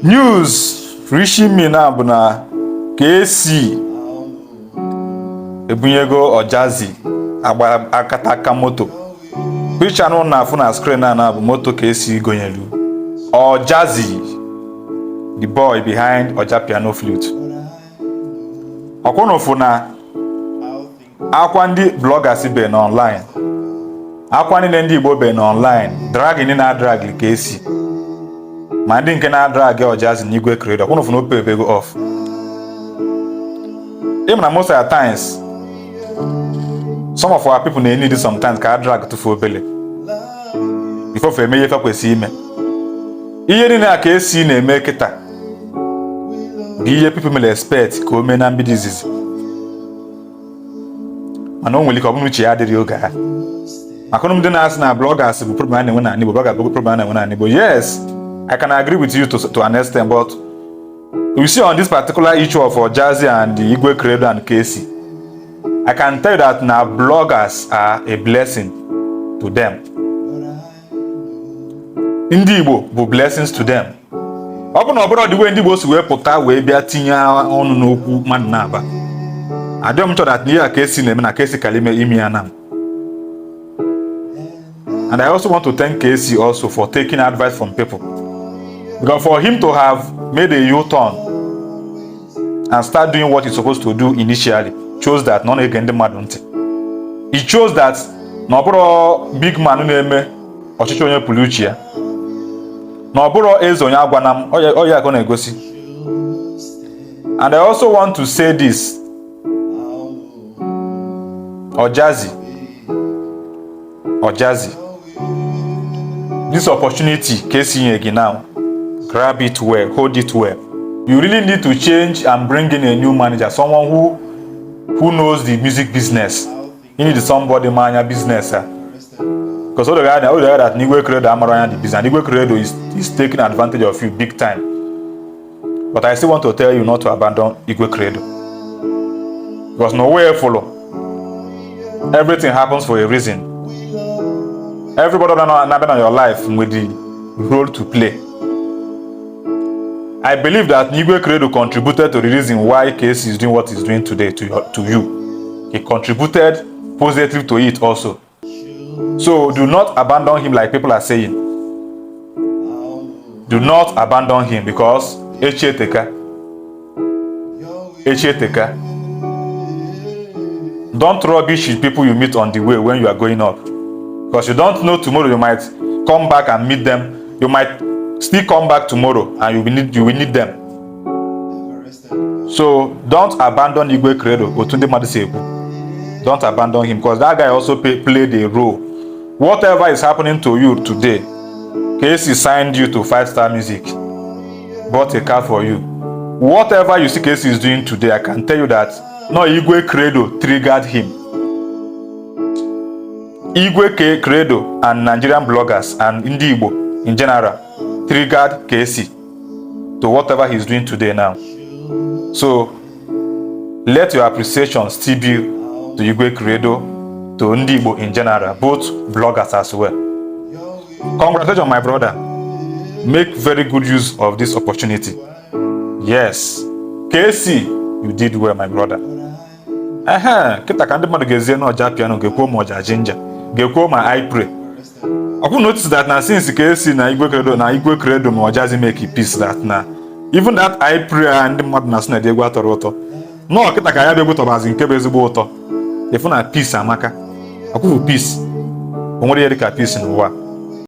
News reaching me now bụ na Kcee ebunyego Ojazzy agba akataka moto. Picture no na afụ na screen na bụ moto Kcee gonyelu. Ojazzy, the boy behind Ojapiano flute. Ọkwụnụfụ na akwa ndị bloggers be na online. Akwa ndị Igbo be na online. Drag ni na drag Kcee. Ma ndị nke na drag Ojazzy n'igwe credo. Ọkwụnụfụ na ope go off. Even most of the times, some of our people need it sometimes ka drag to for belly. Before for me, if I kwesi ime. Iye ni na Kcee na-eme kita. Giye people may expect ko me na mbidi zizi. Mana onweli ka obunu chi ya dịrị oge ha. Maka ndị na-asị na bloggers bụ problem na-enwe na Igbo, blogger bụ problem na-enwe na Igbo. Yes, I can agree with you to an extent, but we see on this particular issue of Ojazzy and the Igwe credo and Kcee, I can tell you that now bloggers are a blessing to them. Ndị Igbo bụ blessings to them. Ọ bụ na ọ bụrụ the way ndị Igbo si wee pụta wee bịa tinye ọnụ n'okwu mmadụ na-aba. Adịghị m chọrọ that n'ihe a Kcee na-eme na Kcee kalime imi ya na. And I also want to thank Kcee also for taking advice from people. Because for him to have made a U-turn and start doing what he's supposed to do initially shows that none again the madunti. It shows that no big man na-eme ọchịchị onye pụrụ ya. No bụrụ eze onye agwanam oya gonna egosi. And I also want to say this. Ojazzy, this opportunity Kcee again now. Grab it well, hold it well. You really need to change and bring in a new manager, someone who knows the music business. You need somebody man your business. Because all the guy that Igwe credo amaranya the business. Igwe credo is taking advantage of you big time. But I still want to tell you not to abandon Igwe credo. Because nowhere follow. Everything happens for a reason. Everybody that in your life with the role to play. I believe that Igwe credo contributed to the reason why Kcee is doing what he's doing today to you. He contributed positively to it also. So do not abandon him like people are saying. Do not abandon him because Echeteka. Don't rubbish people you meet on the way when you are going up. Because you don't know tomorrow you might come back and meet them. You might still come back tomorrow and you will need them. So don't abandon Igwe credo. Don't abandon him because that guy also played a role. Whatever is happening to you today, Kcee signed you to 5-star music, bought a car for you. Whatever you see Kcee is doing today, I can tell you that no Igwe credo triggered him. Igwe credo and Nigerian bloggers and Ndi Igbo in general triggered Kcee to whatever he's doing today now. So let your appreciation still be to Igwe credo, to Ndi Igbo in general, both bloggers as well. Congratulations, my brother. Make very good use of this opportunity. Yes, Kcee, you did well, my brother. Kita ka ndị mmadụ ga-ezie na Ojapiano ga-ekwo ma Ojajinja, ga-ekwo ma I pray. I could notice that now since Kcee na Igwe credo ma Ojazzy make a peace that now even that I pray and the madness na dey gwa toro ụtọ. No kita ka ya be gotobazi nke be ezigbo ụtọ. Ifu na peace amaka. Akwụ peace. O nwere ya dịka peace n'ụwa.